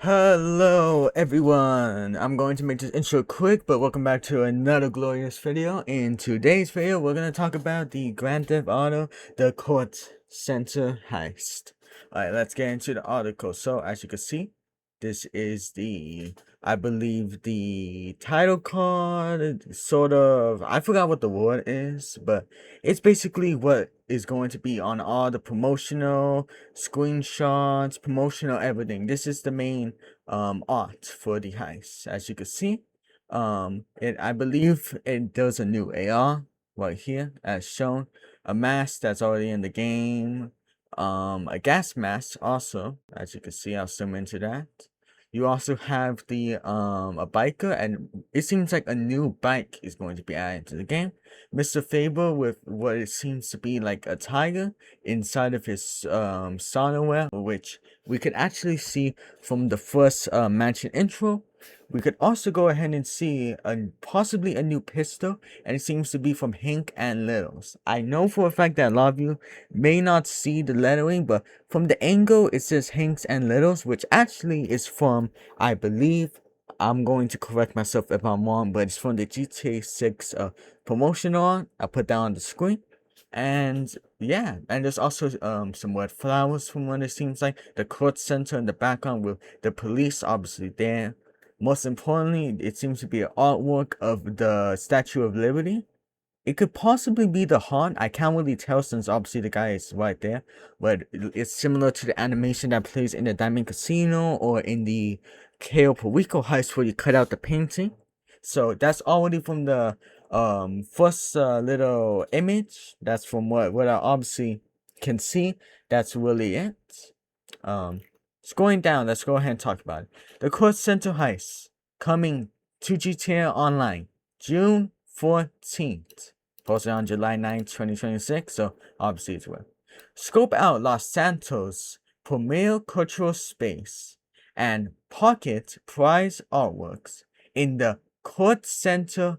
Hello everyone, I'm going to make this intro quick, but welcome back to another glorious video. In today's video, we're going to talk about the Grand Theft Auto, the Kortz Center Heist. Alright, let's get into the article. So, as you can see, this is I believe the title card, sort of, I forgot what the word is, but it's basically what is going to be on all the promotional screenshots, promotional everything. This is the main art for the heist. As you can see, I believe there's a new AR right here as shown, a mask that's already in the game, a gas mask also, as you can see. I'll zoom into that. You also have the a biker, and it seems like a new bike is going to be added to the game. Mr. Faber with what it seems to be like a tiger inside of his software, which we could actually see from the first mansion intro. We could also go ahead and see possibly a new pistol, and it seems to be from Hank and Littles. I know for a fact that a lot of you may not see the lettering, but from the angle it says Hanks and Littles, which actually is from, I believe, I'm going to correct myself if I'm wrong, but it's from the GTA 6 promotional art. I'll put that on the screen. And yeah, and there's also some red flowers from what it seems like. The Kortz Center in the background with the police obviously there. Most importantly, it seems to be an artwork of the Statue of Liberty. It could possibly be the heart. I can't really tell since obviously the guy is right there. But it's similar to the animation that plays in the Diamond Casino or in the Cayo Perico heist where you cut out the painting. So that's already from the first little image. That's from what I obviously can see. That's really it. Scrolling down, let's go ahead and talk about it. The Kortz Center Heist, coming to GTA Online, June 14th. Posted on July 9th, 2026, so obviously it's well. Scope out Los Santos' premier cultural space and pocket prize artworks in the Kortz Center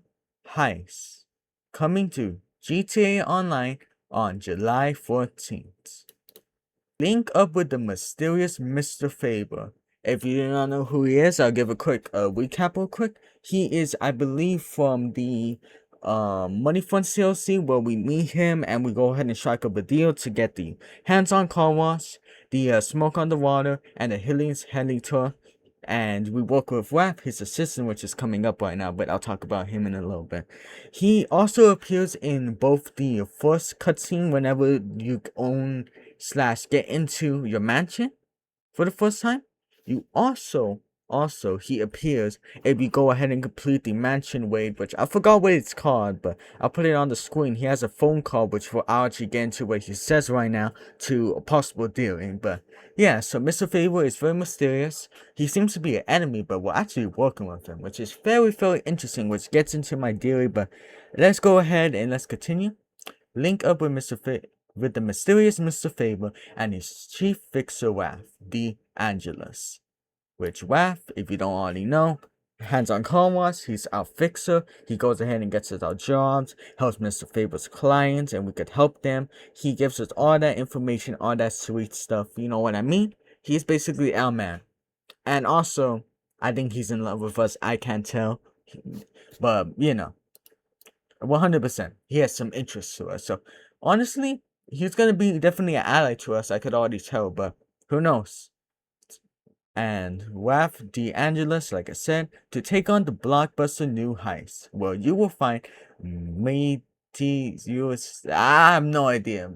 Heist, coming to GTA Online on July 14th. Link up with the mysterious Mr. Faber. If you do not know who he is, I'll give a quick recap real quick. He is, I believe, from the Money Front CLC, where we meet him and we go ahead and strike up a deal to get the hands-on car wash, the smoke on the water, and the Hillies heli tour. And we work with Raph, his assistant, which is coming up right now, but I'll talk about him in a little bit. He also appears in both the first cutscene whenever you own / get into your mansion for the first time. You also he appears if you go ahead and complete the mansion raid, which I forgot what it's called, but I'll put it on the screen. He has a phone call which will actually get into what he says right now to a possible dealing. But yeah, so Mr. Faber is very mysterious. He seems to be an enemy, but we're actually working with him, which is very interesting, which gets into my theory. But let's go ahead and let's continue. Link up with with the mysterious Mr. Faber and his chief fixer Raph, the Angelus. Which Raph, if you don't already know, hands-on car wash, he's our fixer. He goes ahead and gets us our jobs, helps Mr. Faber's clients, and we could help them. He gives us all that information, all that sweet stuff. You know what I mean? He's basically our man. And also, I think he's in love with us. I can't tell. But, you know, 100%. He has some interest to us. So, honestly, he's going to be definitely an ally to us. I could already tell, but who knows? And Raph DeAngelis, like I said, to take on the blockbuster new heist, where you will find I have no idea.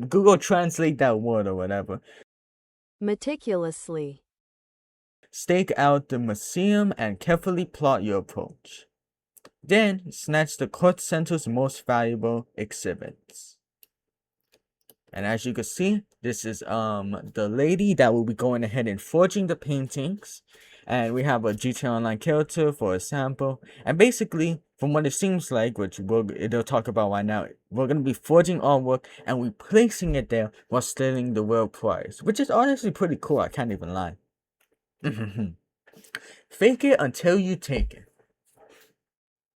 Google translate that word or whatever. Meticulously. Stake out the museum and carefully plot your approach. Then snatch the Kortz Center's most valuable exhibits. And as you can see, this is the lady that will be going ahead and forging the paintings. And we have a GTA Online character for a sample. And basically, from what it seems like, which they'll talk about right now, we're going to be forging artwork and we placing it there while stealing the world prize. Which is honestly pretty cool, I can't even lie. Fake it until you take it.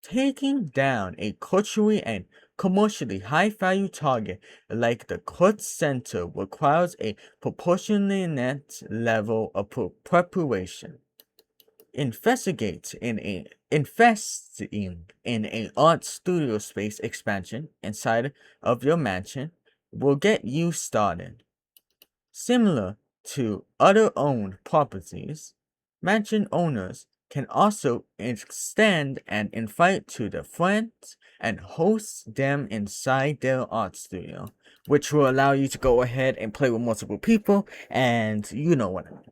Taking down a culturally and commercially high-value target like the Kortz Center requires a proportionate level of preparation. Investing in a art studio space expansion inside of your mansion will get you started. Similar to other owned properties, mansion owners can also extend and invite to their friends and host them inside their art studio, which will allow you to go ahead and play with multiple people, and you know what I mean.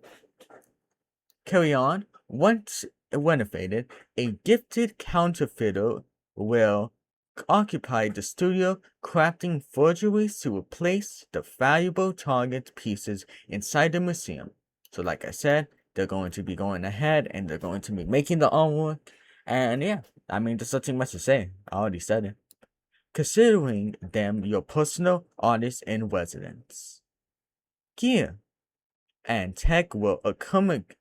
Carry on. Once renovated, a gifted counterfeiter will occupy the studio, crafting forgeries to replace the valuable target pieces inside the museum. So, like I said, they're going to be going ahead and they're going to be making the artwork. And yeah, I mean, there's nothing much to say. I already said it. Considering them your personal artists in residence. Gear and tech will accumulate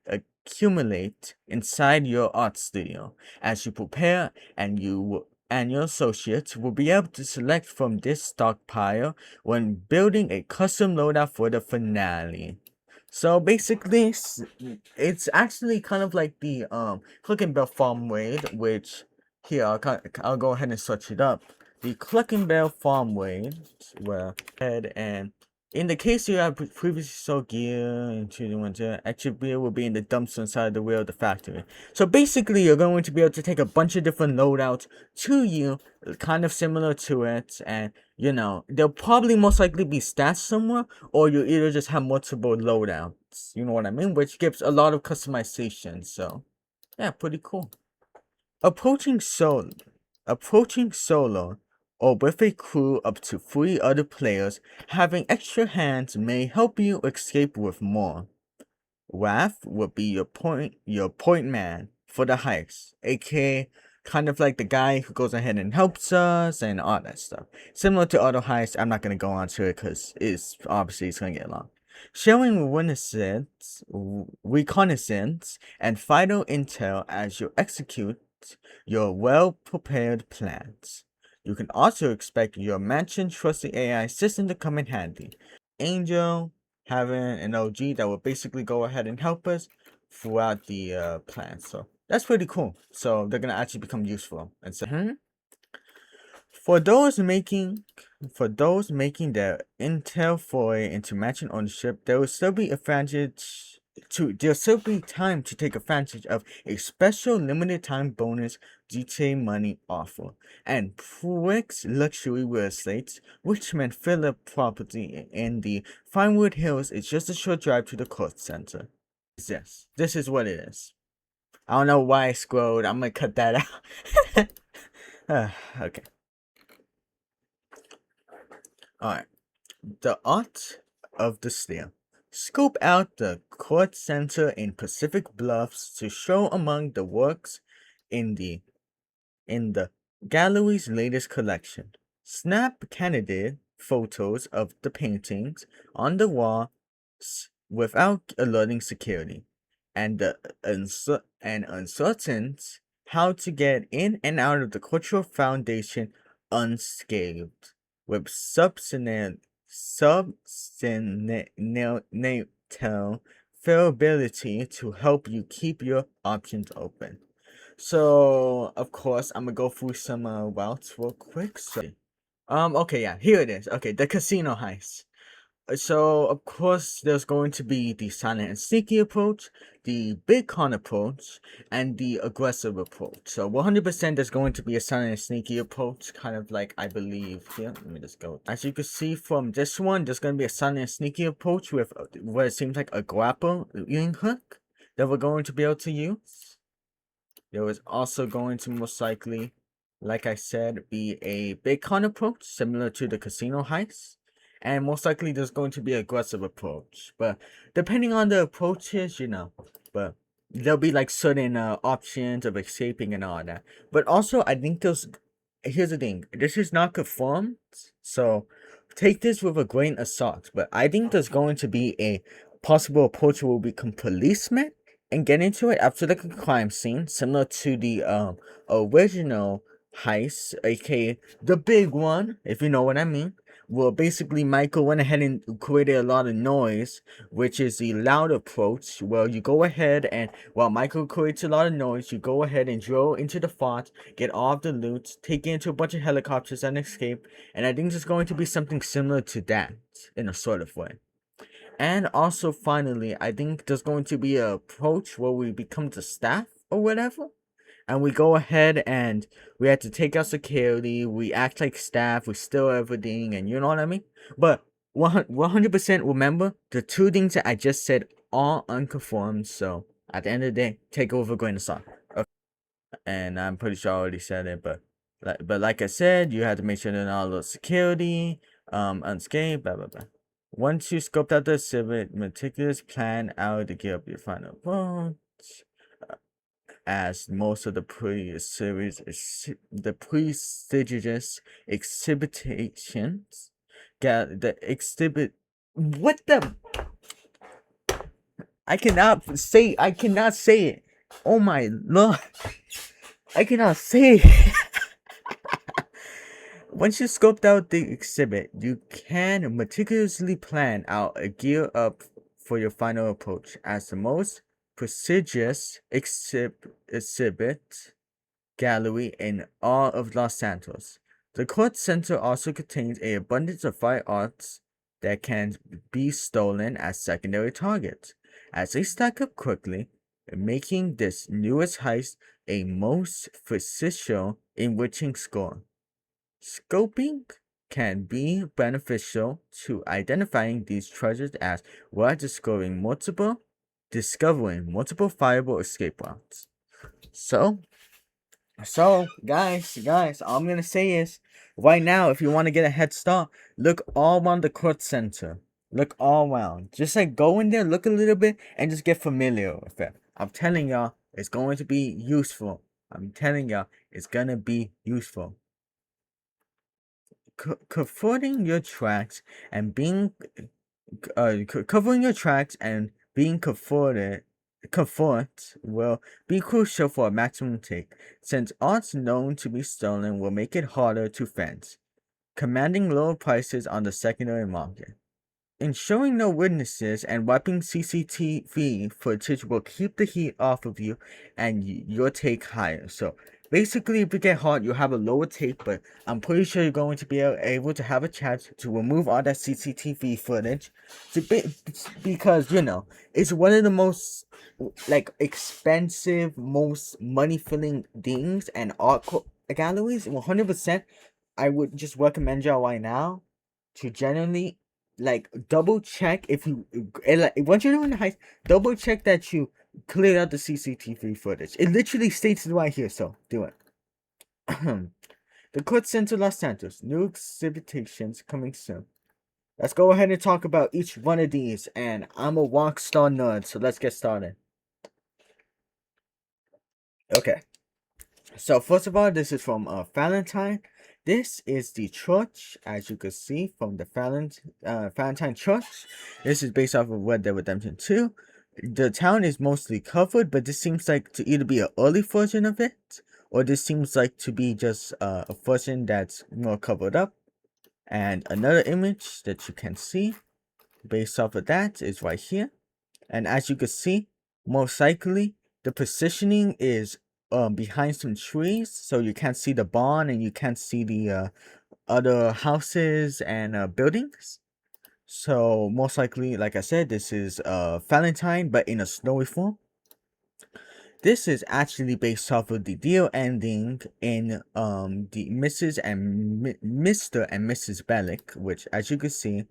inside your art studio as you prepare, and your associates will be able to select from this stockpile when building a custom loadout for the finale. So basically, it's actually kind of like the Click and Bell Farm Raid, which here I'll go ahead and search it up. The Click and Bell Farm Raid, where ahead and in the case you have previously sold gear and choosing one to extra gear will be in the dumpster inside the wheel of the factory. So basically, you're going to be able to take a bunch of different loadouts to you, kind of similar to it, and you know they'll probably most likely be stashed somewhere, or you either just have multiple loadouts. You know what I mean? Which gives a lot of customization. So yeah, pretty cool. Approaching solo, or with a crew up to 3 other players, having extra hands may help you escape with more. Raph will be your point man for the heist, aka kind of like the guy who goes ahead and helps us and all that stuff. Similar to other heists, I'm not gonna go on to it because it's gonna get long. Showing reconnaissance and vital intel as you execute your well-prepared plans. You can also expect your mansion trusted AI system to come in handy. Angel having an OG that will basically go ahead and help us throughout the plan. So that's pretty cool. So they're gonna actually become useful. And so for those making their Intel foray into mansion ownership, there will still be there'll still be time to take advantage of a special limited time bonus GTA Money offer and Prick's luxury real estate, which meant Philip property in the Finewood Hills is just a short drive to the Kortz Center. Yes, this is what it is. I don't know why I scrolled. I'm gonna cut that out. Okay. Alright. The art of the steal. Scope out the Kortz Center in Pacific Bluffs to show among the works in the gallery's latest collection. Snap candid photos of the paintings on the walls without alerting security, and uncertain how to get in and out of the Cultural Foundation unscathed, with failability to help you keep your options open. So, of course, I'm gonna go through some routes real quick. So, okay, yeah, here it is. Okay, the casino heist. So, of course, there's going to be the silent and sneaky approach, the big con approach, and the aggressive approach. So, 100% there's going to be a silent and sneaky approach, kind of like, I believe, here, let me just go. As you can see from this one, there's going to be a silent and sneaky approach with what it seems like a grappling hook that we're going to be able to use. There is also going to most likely, like I said, be a big con approach, similar to the casino heist. And most likely there's going to be an aggressive approach. But depending on the approaches, you know. But there'll be like certain options of escaping and all that. But also, I think here's the thing. This is not confirmed. So take this with a grain of salt. But I think there's going to be a possible approach where we'll become policemen and get into it after like a crime scene. Similar to the original heist, aka the big one, if you know what I mean. Well, basically, Michael went ahead and created a lot of noise, which is the loud approach. Well, you go ahead and while Michael creates a lot of noise, you go ahead and drill into the fort, get all of the loot, take it into a bunch of helicopters and escape. And I think there's going to be something similar to that in a sort of way. And also, finally, I think there's going to be an approach where we become the staff or whatever. And we go ahead and we have to take out security. We act like staff. We steal everything. And you know what I mean? But 100% remember, the two things that I just said are unconformed. So at the end of the day, take over grain of salt. Okay. And I'm pretty sure I already said it. But like I said, you have to make sure that all the security, unscathed, blah, blah, blah. Once you scoped out the exhibit, meticulous plan out to get up your final vote. As most of the prestigious exhibitions the exhibit what the I cannot say it. Oh my lord. I cannot say it. Once you scoped out the exhibit, you can meticulously plan out a gear up for your final approach as the most prestigious exhibit gallery in all of Los Santos. The Kortz Center also contains an abundance of firearms that can be stolen as secondary targets, as they stack up quickly, making this newest heist a most precision enriching score. Scoping can be beneficial to identifying these treasures as well as discovering multiple viable escape routes. So guys, all I'm gonna say is right now, if you want to get a head start, look all around the Kortz Center. Look all around. Just like go in there, look a little bit, and just get familiar with it. I'm telling y'all, it's going to be useful. I'm telling y'all, it's gonna be useful. Covering your tracks and being covering your tracks and being comfort will be crucial for a maximum take, since arts known to be stolen will make it harder to fence, commanding lower prices on the secondary market. Ensuring no witnesses and wiping CCTV footage will keep the heat off of you and your take higher. So basically, if you get hot, you have a lower take, but I'm pretty sure you're going to be able to have a chance to remove all that CCTV footage because, you know, it's one of the most like expensive, most money-filling things and art galleries. 100%, I would just recommend y'all right now to generally like double check if you like once you're doing the heist, double check that you cleared out the CCTV footage. It literally states it right here, so do it. The Kortz Center Los Santos, new exhibitions coming soon. Let's go ahead and talk about each one of these, and I'm a rockstar nerd, so let's get started. Okay, so first of all, this is from Valentine. This is the church, as you can see from the Valentine Church. This is based off of Red Dead Redemption 2. The town is mostly covered, but this seems like to either be an early version of it, or this seems like to be just a version that's more covered up. And another image that you can see based off of that is right here. And as you can see, most likely the positioning is behind some trees, so you can't see the barn and you can't see the other houses and buildings. So most likely, like I said, this is Valentine, but in a snowy form. This is actually based off of the deal ending in the Mrs. and Mr. and Mrs. Bellick, which, as you can see,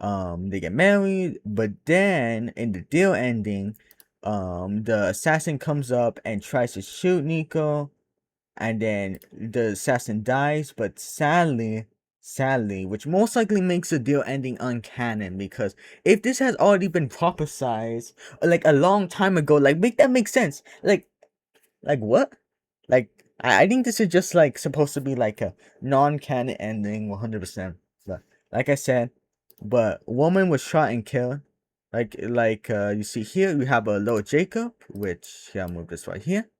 they get married, but then in the deal ending, the assassin comes up and tries to shoot Nico, and then the assassin dies, but sadly, which most likely makes the deal ending uncanon, because if this has already been prophesized like a long time ago, like make that make sense. Like what? Like I think this is just like supposed to be like a non-canon ending 100%. But like I said, but woman was shot and killed. Like you see here, we have a little Jacob, which here, I'll move this right here.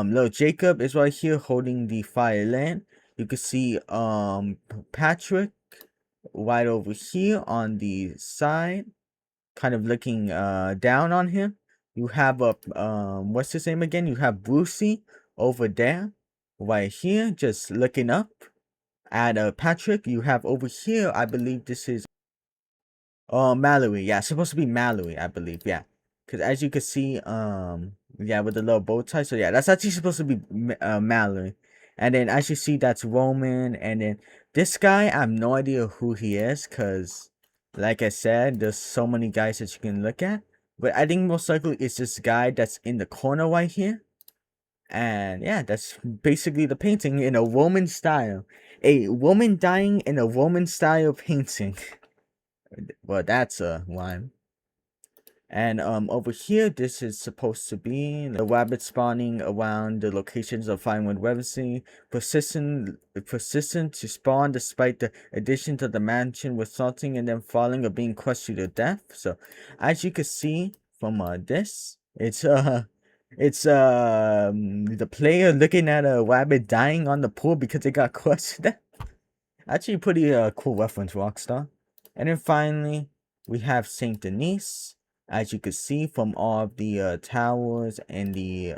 Little Jacob is right here holding the fire lamp. You can see Patrick right over here on the side, kind of looking down on him. You have a what's his name again? You have Brucey over there, right here, just looking up at Patrick. You have over here, I believe this is Mallory. Yeah, it's supposed to be Mallory, I believe. Yeah, because as you can see, yeah, with the little bow tie. So yeah, that's actually supposed to be Mallory. And then as you see, that's Roman. And then this guy, I have no idea who he is, because like I said, there's so many guys that you can look at. But I think most likely it's this guy that's in the corner right here. And yeah, that's basically the painting in a Roman style. A woman dying in a Roman style painting. Well, that's a one. And over here, this is supposed to be the rabbit spawning around the locations of Firewood Residency, persistent to spawn despite the addition to the mansion, resulting in them falling or being crushed to their death. So, as you can see from this, it's the player looking at a rabbit dying on the pool because they got crushed to death. Actually, pretty cool reference, Rockstar. And then finally, we have Saint Denis. As you can see from all of the towers and the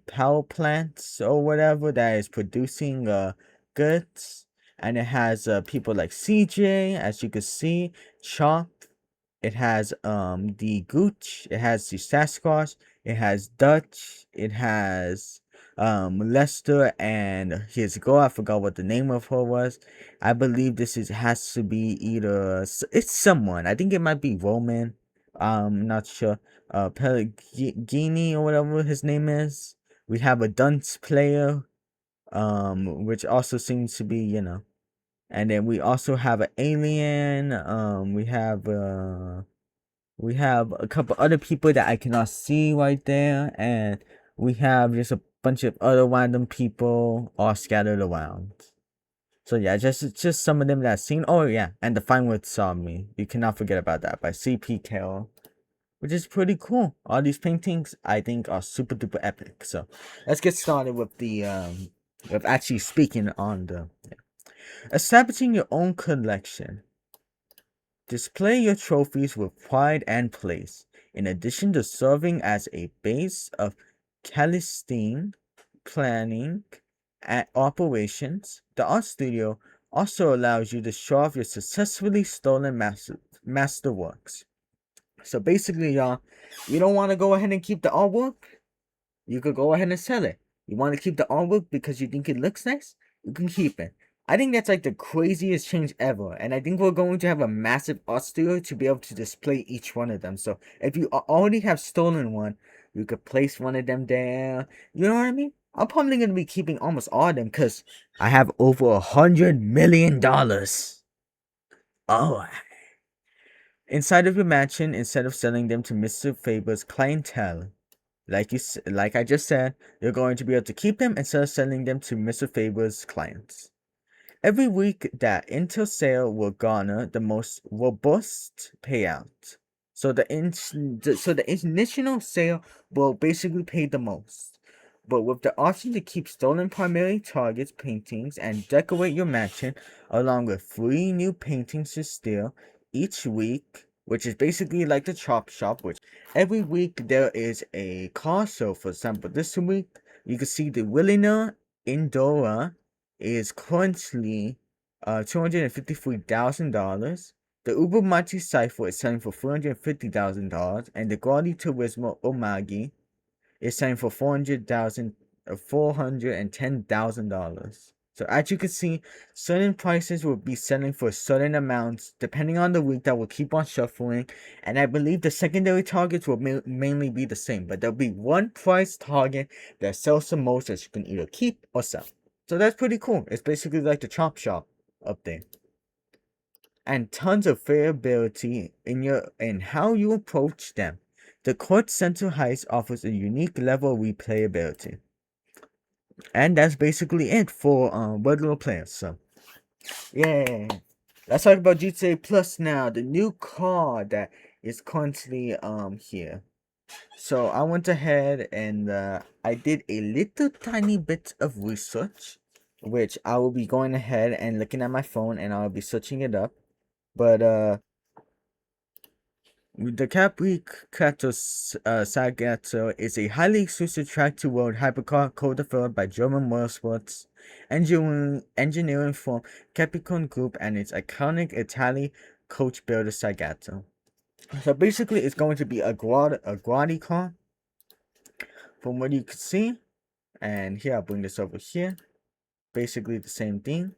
power plants or whatever that is producing goods, and it has people like CJ, as you can see, Chop. It has the Gooch. It has the Sasquatch. It has Dutch. It has Lester and his girl. I forgot what the name of her was. I believe this has to be either it's someone. I think it might be Roman. Not sure. Pellegrini or whatever his name is. We have a dunce player, which also seems to be, you know. And then we also have an alien. We have a couple other people that I cannot see right there, and we have just a bunch of other random people all scattered around. So yeah, just some of them that I've seen. Oh yeah, and the Fine Words Saw Me. You cannot forget about that by C.P. Carroll, which is pretty cool. All these paintings I think are super duper epic. So let's get started with the with actually speaking on the establishing your own collection. Display your trophies with pride and place. In addition to serving as a base of clandestine planning and operations, the art studio also allows you to show off your successfully stolen masterworks. So basically, y'all, you don't want to go ahead and keep the artwork? You could go ahead and sell it. You want to keep the artwork because you think it looks nice? You can keep it. I think that's like the craziest change ever, and I think we're going to have a massive art studio to be able to display each one of them. So if you already have stolen one, you could place one of them there. You know what I mean? I'm probably going to be keeping almost all of them because I have over $100 million. Oh. Inside of your mansion, instead of selling them to Mr. Faber's clientele, like I just said, you're going to be able to keep them instead of selling them to Mr. Faber's clients. Every week, that Intel sale will garner the most robust payout. So the initial sale will basically pay the most. But with the option to keep stolen primary targets paintings and decorate your mansion, along with 3 new paintings to steal each week, which is basically like the chop shop, which every week there is a car show. For example, this week you can see the Williner Indora is currently $253,000. The Uber Machi Cypher is selling for $450,000, and the Guardi Turismo Omagi is selling for $410,000. So as you can see, certain prices will be selling for certain amounts depending on the week that will keep on shuffling, and I believe the secondary targets will mainly be the same, but there'll be one price target that sells the most that you can either keep or sell. So that's pretty cool. It's basically like the chop shop up there. And tons of variability in how you approach them. The Kortz Center Heist offers a unique level of replayability. And that's basically it for regular players. So yeah. Let's talk about GTA Plus now. The new car that is currently here. So I went ahead and I did a little tiny bit of research, which I will be going ahead and looking at my phone and I'll be searching it up. But the Capri Kato Sagato is a highly exclusive track-to-road hypercar co-developed by German motorsports engineering firm Capricorn Group and its iconic Italian coach builder Sagato. So basically, it's going to be a Guardi car, from what you can see. And here, I'll bring this over here. Basically the same thing.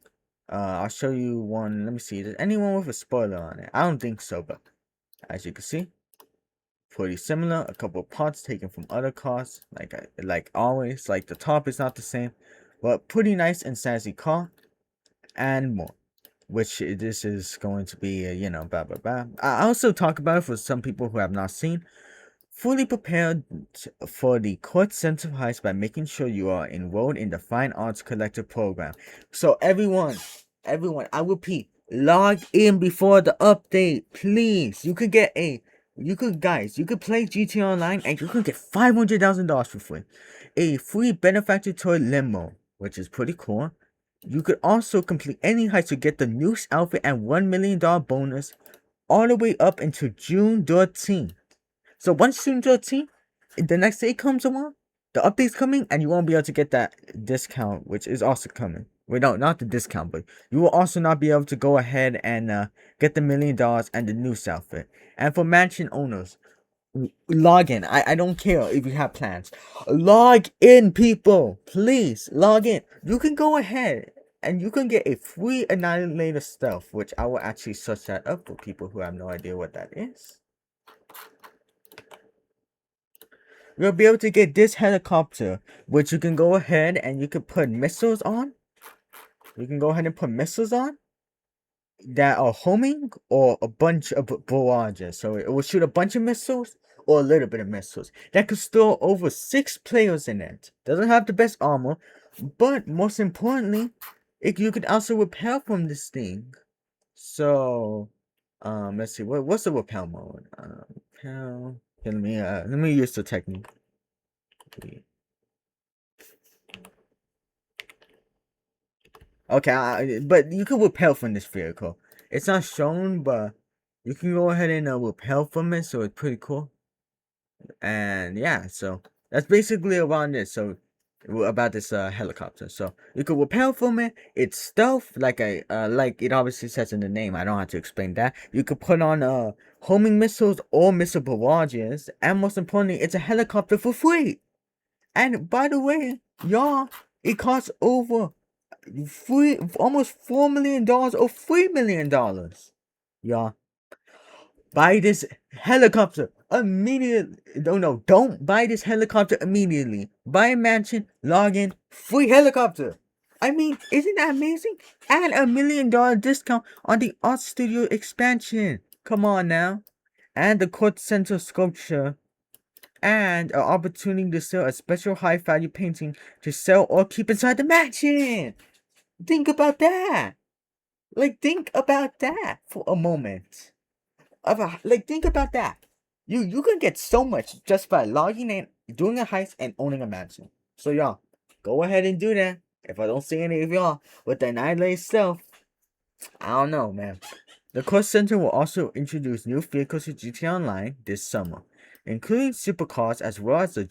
I'll show you one. Let me see. Is anyone with a spoiler on it? I don't think so, but as you can see, pretty similar. A couple of parts taken from other cars, like always. Like the top is not the same, but pretty nice and snazzy car, and more. Which this is going to be, blah blah blah. I also talk about it for some people who have not seen. Fully prepared for the Kortz Center Heist by making sure you are enrolled in the Fine Arts Collector program. So everyone, I repeat, log in before the update, please. You could play GTA Online and you could get $500,000 for free. A free benefactor toy limo, which is pretty cool. You could also complete any heist to get the Noose outfit and $1 million bonus all the way up until June 13th. So once June 13th, the next day comes along, the update's coming, and you won't be able to get that discount, which is also coming. Wait, no, not the discount, but you will also not be able to go ahead and get the $1 million and the Noose outfit. And for mansion owners, log in. I don't care if you have plans. Log in, people. Please, log in. You can go ahead and you can get a free Annihilator Stealth, which I will actually search that up for people who have no idea what that is. You'll be able to get this helicopter, which you can go ahead and you can put missiles on. You can go ahead and put missiles on that are homing or a bunch of barrages. So it will shoot a bunch of missiles or a little bit of missiles. That could store over 6 players in it. Doesn't have the best armor, but most importantly, you could also repel from this thing. So, let's see. What's the repel mode? Repel. Let me use the technique. Okay, but you can repel from this vehicle. It's not shown, but you can go ahead and repel from it, so it's pretty cool. And yeah, so that's basically around it. So about this helicopter. So you can repel from it. It's stealth, like it obviously says in the name. I don't have to explain that. You could put on homing missiles or missile barrages, and most importantly, it's a helicopter for free. And by the way, y'all, it costs over almost $4 million or $3 million. Y'all, buy this helicopter immediately. No, don't buy this helicopter immediately. Buy a mansion, log in, free helicopter. I mean, isn't that amazing? And $1 million discount on the art studio expansion. Come on now. And the Kortz Center sculpture. And an opportunity to sell a special high value painting to sell or keep inside the mansion. Think about that. Think about that for a moment. Think about that. You can get so much just by logging in, doing a heist, and owning a mansion. So y'all, go ahead and do that. If I don't see any of y'all with the Annihilator Stealth, I don't know, man. The Kortz Center will also introduce new vehicles to GTA Online this summer, including supercars as well as the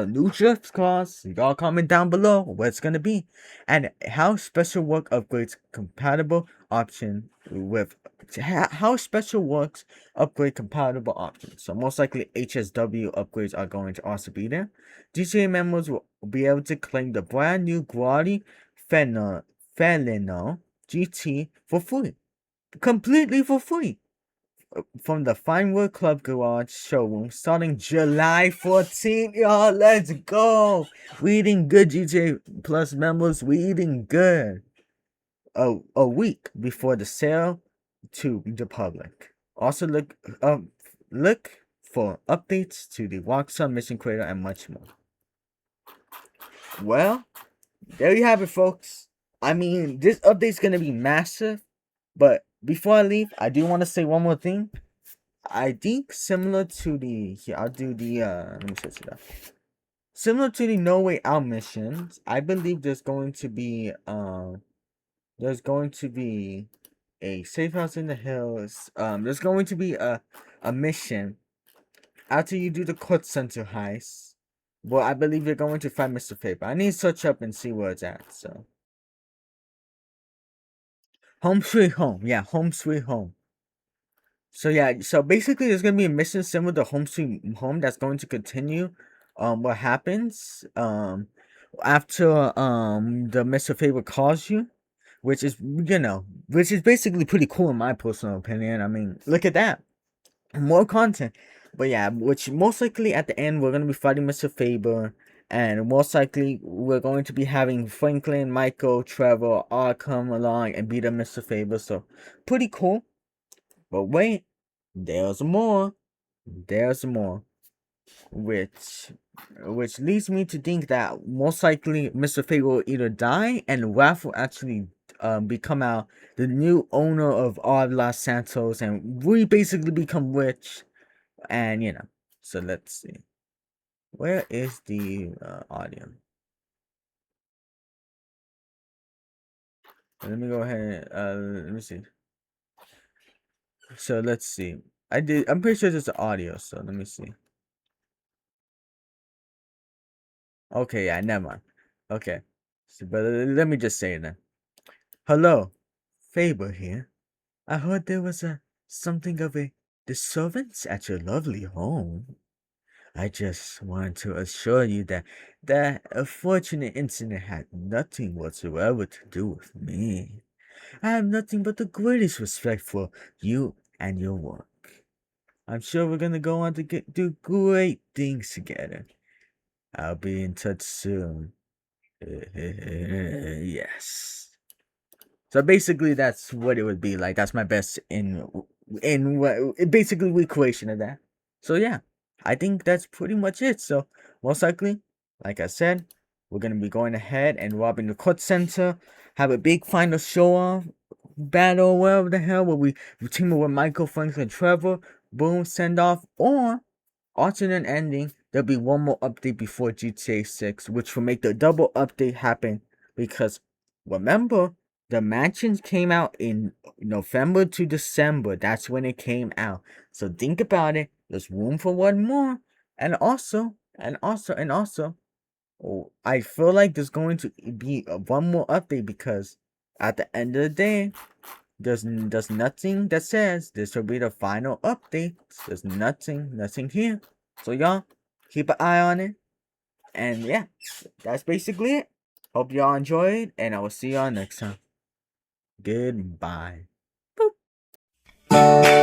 new drift cars. Y'all comment down below what it's gonna be, and how special work upgrades compatible option with how special works upgrade compatible options. So most likely HSW upgrades are going to also be there. GTA members will be able to claim the brand new Guardi Felino GT for free, completely for free, from the Finewood Club Garage showroom starting July 14th. Y'all, let's go. We eating good, GTA Plus members. We eating good. A week before the sale to the public. Also look for updates to the Rockstar Mission Creator and much more. Well, there you have it, folks. I mean, this update's gonna be massive, but before I leave, I do want to say one more thing. I think similar to the here, I'll do the let me search it up. Similar to the No Way Out missions, I believe there's going to be a safe house in the hills. There's going to be a mission after you do the Kortz Center Heist. Well, I believe you're going to find Mr. Faber. I need to search up and see where it's at. So, Home Sweet Home. Yeah, Home Sweet Home. So yeah, so basically there's gonna be a mission similar to Home Sweet Home that's going to continue. What happens after the Mr. Faber calls you, which is which is basically pretty cool in my personal opinion. I mean, look at that. More content. But yeah, which most likely at the end we're gonna be fighting Mr. Faber, and most likely we're going to be having Franklin, Michael, Trevor all come along and beat up Mr. Faber. So pretty cool. But wait, there's more. There's more. Which leads me to think that most likely Mr. Faber will either die and Raph will actually become out the new owner of all Los Santos, and we basically become rich. And so let's see, where is the audio? Let me go ahead. Let me see. So let's see. I'm pretty sure it's the audio. So let me see. Okay, yeah, never mind. Okay, so, but let me just say it then. Hello, Faber here. I heard there was something of a disturbance at your lovely home. I just want to assure you that that unfortunate incident had nothing whatsoever to do with me. I have nothing but the greatest respect for you and your work. I'm sure we're gonna go on to do great things together. I'll be in touch soon. Yes. So basically, that's what it would be like. That's my best in what basically recreation of that. So yeah, I think that's pretty much it. So most likely, like I said, we're gonna be going ahead and robbing the Kortz Center, have a big final show off battle, whatever the hell, where we team up with Michael, Franklin, Trevor, boom, send off, or alternate ending. There'll be one more update before GTA 6, which will make the double update happen because remember, the mansions came out in November to December. That's when it came out. So think about it. There's room for one more. And also, oh, I feel like there's going to be one more update because at the end of the day, there's nothing that says this will be the final update. There's nothing here. So y'all keep an eye on it. And yeah, that's basically it. Hope y'all enjoyed, and I will see y'all next time. Goodbye. Boop.